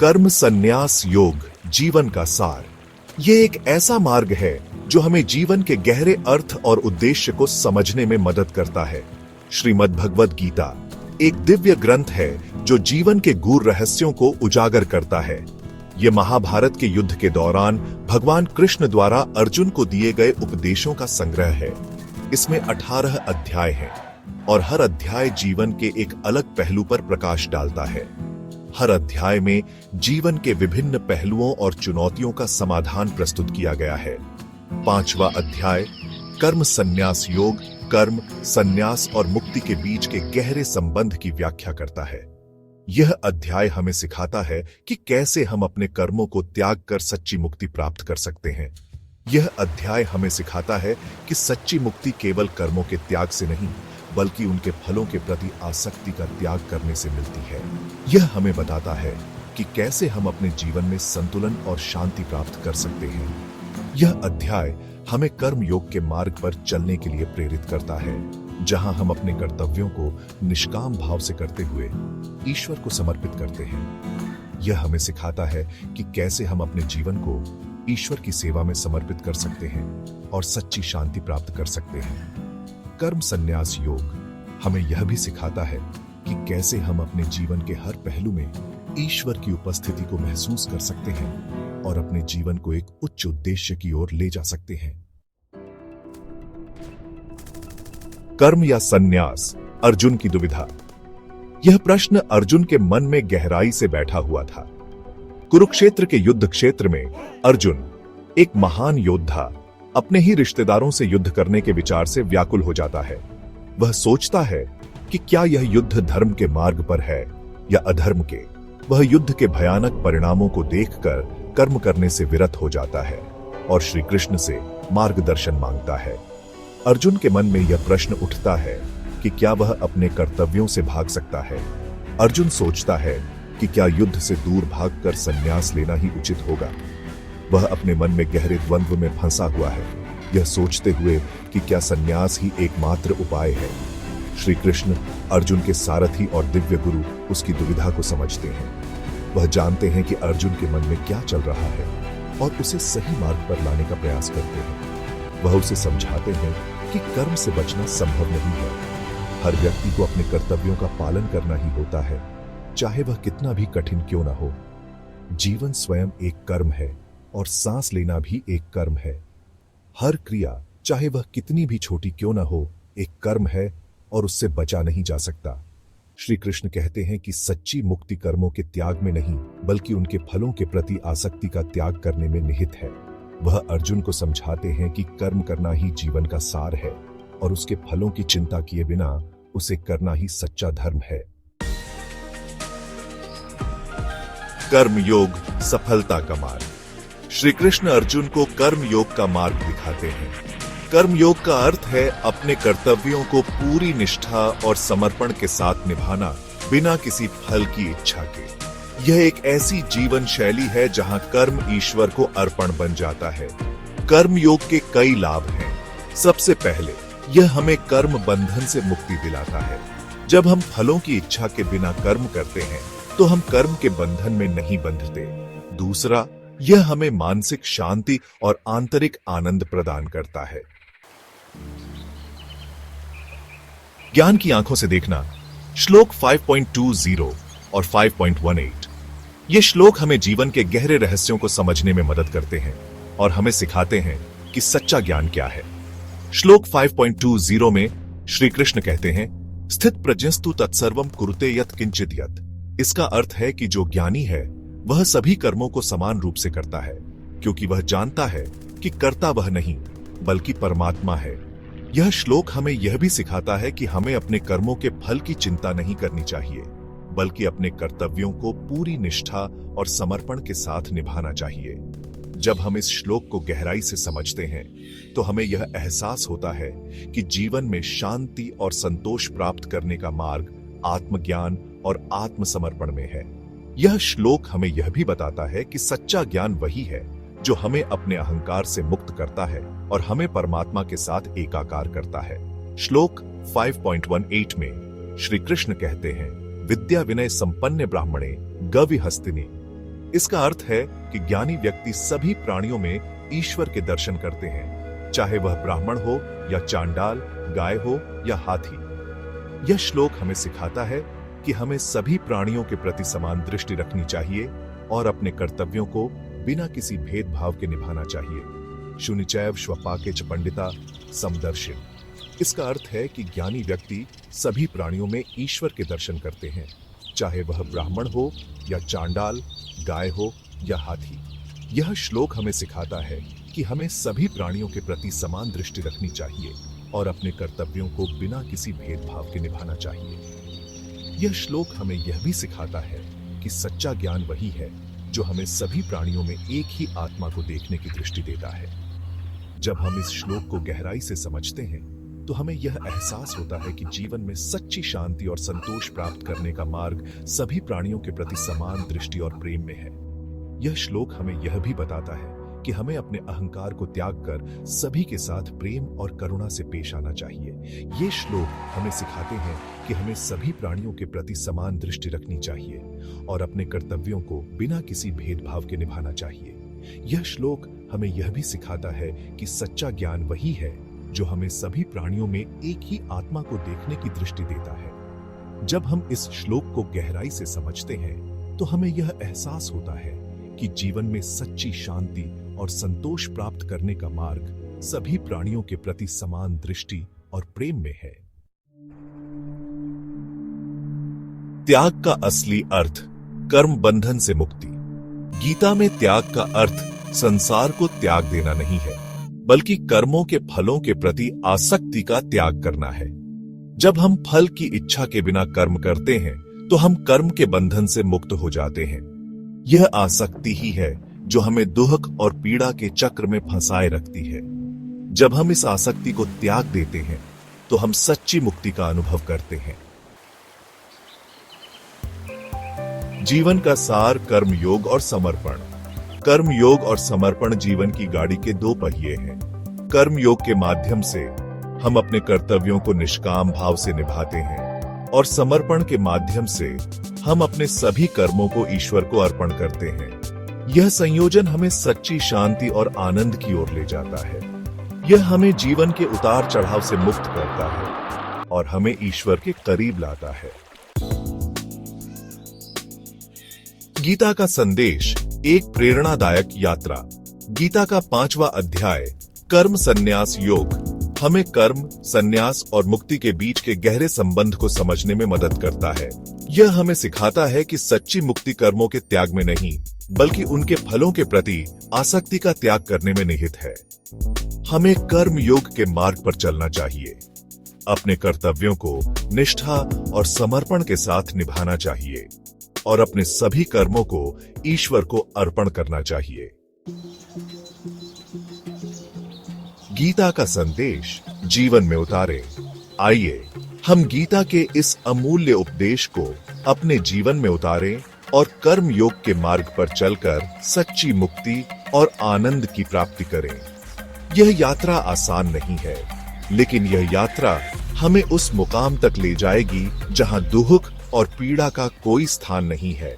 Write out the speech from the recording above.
कर्म संन्यास योग जीवन का सार। ये एक ऐसा मार्ग है जो हमें जीवन के गहरे अर्थ और उद्देश्य को समझने में मदद करता है। श्रीमद् भगवद गीता एक दिव्य ग्रंथ है जो जीवन के गूढ़ रहस्यों को उजागर करता है। ये महाभारत के युद्ध के दौरान भगवान कृष्ण द्वारा अर्जुन को दिए गए उपदेशों का संग्रह है। इसमें 18 अध्याय हैं और हर अध्याय जीवन के एक अलग पहलू पर प्रकाश डालता है। हर अध्याय में जीवन के विभिन्न पहलुओं और चुनौतियों का समाधान प्रस्तुत किया गया है। 5वां अध्याय कर्म संन्यास योग कर्म, संन्यास और मुक्ति के बीच के गहरे संबंध की व्याख्या करता है। यह अध्याय हमें सिखाता है कि कैसे हम अपने कर्मों को त्याग कर सच्ची मुक्ति प्राप्त कर सकते हैं। यह अध्याय हमें सिखाता है कि सच्ची मुक्ति केवल कर्मों के त्याग से नहीं, बल्कि उनके फलों के प्रति आसक्ति का त्याग करने से मिलती है। यह हमें बताता है कि कैसे हम अपने जीवन में संतुलन और शांति प्राप्त कर सकते हैं। यह अध्याय हमें कर्म योग के मार्ग पर चलने के लिए प्रेरित करता है, जहां हम अपने कर्तव्यों को निष्काम भाव से करते हुए ईश्वर को समर्पित करते हैं। यह हमें सिखाता है कि कैसे हम अपने जीवन को ईश्वर की सेवा में समर्पित कर सकते हैं और सच्ची शांति प्राप्त कर सकते हैं। कर्म संन्यास योग हमें यह भी सिखाता है कि कैसे हम अपने जीवन के हर पहलू में ईश्वर की उपस्थिति को महसूस कर सकते हैं और अपने जीवन को एक उच्च उद्देश्य की ओर ले जा सकते हैं। कर्म या संन्यास, अर्जुन की दुविधा। यह प्रश्न अर्जुन के मन में गहराई से बैठा हुआ था। कुरुक्षेत्र के युद्ध क्षेत्र में अर्जुन, एक महान योद्धा, अपने ही रिश्तेदारों से युद्ध करने के विचार से व्याकुल हो जाता है। वह सोचता है कि क्या यह युद्ध धर्म के मार्ग पर है या अधर्म के। वह युद्ध के भयानक परिणामों को देखकर कर्म करने से विरत हो जाता है और श्री कृष्ण से मार्गदर्शन मांगता है। अर्जुन के मन में यह प्रश्न उठता है कि क्या वह अपने कर्तव्यों से भाग सकता है। अर्जुन सोचता है कि क्या युद्ध से दूर भागकर संन्यास लेना ही उचित होगा। वह अपने मन में गहरे द्वंद्व में फंसा हुआ है, यह सोचते हुए कि क्या संन्यास ही एकमात्र उपाय है। श्री कृष्ण, अर्जुन के सारथी और दिव्य गुरु, उसकी दुविधा को समझते हैं। वह जानते हैं कि अर्जुन के मन में क्या चल रहा है और उसे सही मार्ग पर लाने का प्रयास करते हैं। वह उसे समझाते हैं कि कर्म से बचना संभव नहीं है। हर व्यक्ति को अपने कर्तव्यों का पालन करना ही होता है, चाहे वह कितना भी कठिन क्यों ना हो। जीवन स्वयं एक कर्म है और सांस लेना भी एक कर्म है। हर क्रिया, चाहे वह कितनी भी छोटी क्यों ना हो, एक कर्म है और उससे बचा नहीं जा सकता। श्री कृष्ण कहते हैं कि सच्ची मुक्ति कर्मों के त्याग में नहीं, बल्कि उनके फलों के प्रति आसक्ति का त्याग करने में निहित है। वह अर्जुन को समझाते हैं कि कर्म करना ही जीवन का सार है और उसके फलों की चिंता किए बिना उसे करना ही सच्चा धर्म है। कर्म योग सफलता का मार्ग। श्री कृष्ण अर्जुन को कर्म योग का मार्ग दिखाते हैं। कर्म योग का अर्थ है अपने कर्तव्यों को पूरी निष्ठा और समर्पण के साथ निभाना, बिना किसी फल की इच्छा के। यह एक ऐसी जीवन शैली है जहां कर्म ईश्वर को अर्पण बन जाता है। कर्म योग के कई लाभ हैं। सबसे पहले, यह हमें कर्म बंधन से मुक्ति दिलाता है। जब हम फलों की इच्छा के बिना कर्म करते हैं, तो हम कर्म के बंधन में नहीं बंधते। दूसरा, यह हमें मानसिक शांति और आंतरिक आनंद प्रदान करता है। ज्ञान की आंखों से देखना। श्लोक 5.20 और 5.18। ये श्लोक हमें जीवन के गहरे रहस्यों को समझने में मदद करते हैं और हमें सिखाते हैं कि सच्चा ज्ञान क्या है। श्लोक 5.20 में श्री कृष्ण कहते हैं, स्थित प्रज्ञस्तु तत्सर्वम कुरुते यत् किंचित यत्। इसका अर्थ है कि जो ज्ञानी है वह सभी कर्मों को समान रूप से करता है, क्योंकि वह जानता है कि कर्ता वह नहीं बल्कि परमात्मा है। यह श्लोक हमें यह भी सिखाता है कि हमें अपने कर्मों के फल की चिंता नहीं करनी चाहिए, बल्कि अपने कर्तव्यों को पूरी निष्ठा और समर्पण के साथ निभाना चाहिए। जब हम इस श्लोक को गहराई से समझते हैं, तो हमें यह एहसास होता है कि जीवन में शांति और संतोष प्राप्त करने का मार्ग आत्मज्ञान और आत्मसमर्पण में है। यह श्लोक हमें यह भी बताता है कि सच्चा ज्ञान वही है जो हमें अपने अहंकार से मुक्त करता है और हमें परमात्मा के साथ एकाकार करता है। श्लोक 5.18 में श्री कृष्ण कहते हैं, विद्या विनय संपन्न ब्राह्मणे गविहस्तिने इसका अर्थ है कि ज्ञानी व्यक्ति सभी प्राणियों में ईश्वर के दर्शन करते हैं, चाहे वह ब्राह्मण हो या चांडाल, गाय हो या हाथी। यह श्लोक हमें सिखाता है कि हमें सभी प्राणियों के प्रति समान दृष्टि रखनी चाहिए और अपने कर्तव्यों को बिना किसी भेदभाव के निभाना चाहिए। शुनिचैव श्वपाके च पंडिता समदर्शिन। इसका अर्थ है कि ज्ञानी व्यक्ति सभी प्राणियों में ईश्वर के दर्शन करते हैं, चाहे वह ब्राह्मण हो या चांडाल, गाय हो या हाथी। यह श्लोक हमें सिखाता है कि हमें सभी प्राणियों के प्रति समान दृष्टि रखनी चाहिए और अपने कर्तव्यों को बिना किसी भेदभाव के निभाना चाहिए। यह श्लोक हमें यह भी सिखाता है कि सच्चा ज्ञान वही है जो हमें सभी प्राणियों में एक ही आत्मा को देखने की दृष्टि देता है। जब हम इस श्लोक को गहराई से समझते हैं तो हमें यह एहसास होता है कि जीवन में सच्ची शांति और संतोष प्राप्त करने का मार्ग सभी प्राणियों के प्रति समान दृष्टि और प्रेम में है। यह श्लोक हमें यह भी बताता है कि हमें अपने अहंकार को त्याग कर सभी के साथ प्रेम और करुणा से पेश आना चाहिए। ये श्लोक हमें सिखाते हैं कि हमें सभी प्राणियों के प्रति समान दृष्टि रखनी चाहिए और अपने कर्तव्यों को बिना किसी भेदभाव के निभाना चाहिए। यह श्लोक हमें यह भी सिखाता है कि सच्चा ज्ञान वही है जो हमें सभी प्राणियों में एक ही आत्मा को देखने की दृष्टि देता है। जब हम इस श्लोक को गहराई से समझते हैं तो हमें यह एहसास होता है कि जीवन में सच्ची शांति और संतोष प्राप्त करने का मार्ग सभी प्राणियों के प्रति समान दृष्टि और प्रेम में है। त्याग का असली अर्थ कर्म बंधन से मुक्ति। गीता में त्याग का अर्थ संसार को त्याग देना नहीं है, बल्कि कर्मों के फलों के प्रति आसक्ति का त्याग करना है। जब हम फल की इच्छा के बिना कर्म करते हैं तो हम कर्म के बंधन से मुक्त हो जाते हैं। यह आसक्ति ही है जो हमें दुख और पीड़ा के चक्र में फंसाए रखती है। जब हम इस आसक्ति को त्याग देते हैं तो हम सच्ची मुक्ति का अनुभव करते हैं। जीवन का सार कर्म योग और समर्पण। कर्म योग और समर्पण जीवन की गाड़ी के दो पहिए हैं। कर्म योग के माध्यम से हम अपने कर्तव्यों को निष्काम भाव से निभाते हैं और समर्पण के माध्यम से हम अपने सभी कर्मों को ईश्वर को अर्पण करते हैं। यह संयोजन हमें सच्ची शांति और आनंद की ओर ले जाता है। यह हमें जीवन के उतार चढ़ाव से मुक्त करता है और हमें ईश्वर के करीब लाता है। गीता का संदेश एक प्रेरणादायक यात्रा। गीता का 5वां अध्याय कर्म संन्यास योग हमें कर्म, संन्यास और मुक्ति के बीच के गहरे संबंध को समझने में मदद करता है। यह हमें सिखाता है कि सच्ची मुक्ति कर्मों के त्याग में नहीं, बल्कि उनके फलों के प्रति आसक्ति का त्याग करने में निहित है। हमें कर्म योग के मार्ग पर चलना चाहिए, अपने कर्तव्यों को निष्ठा और समर्पण के साथ निभाना चाहिए और अपने सभी कर्मों को ईश्वर को अर्पण करना चाहिए। गीता का संदेश जीवन में उतारें। आइए हम गीता के इस अमूल्य उपदेश को अपने जीवन में उतारें और कर्म योग के मार्ग पर चलकर सच्ची मुक्ति और आनंद की प्राप्ति करें। यह यात्रा आसान नहीं है, लेकिन यह यात्रा हमें उस मुकाम तक ले जाएगी जहां दुख और पीड़ा का कोई स्थान नहीं है।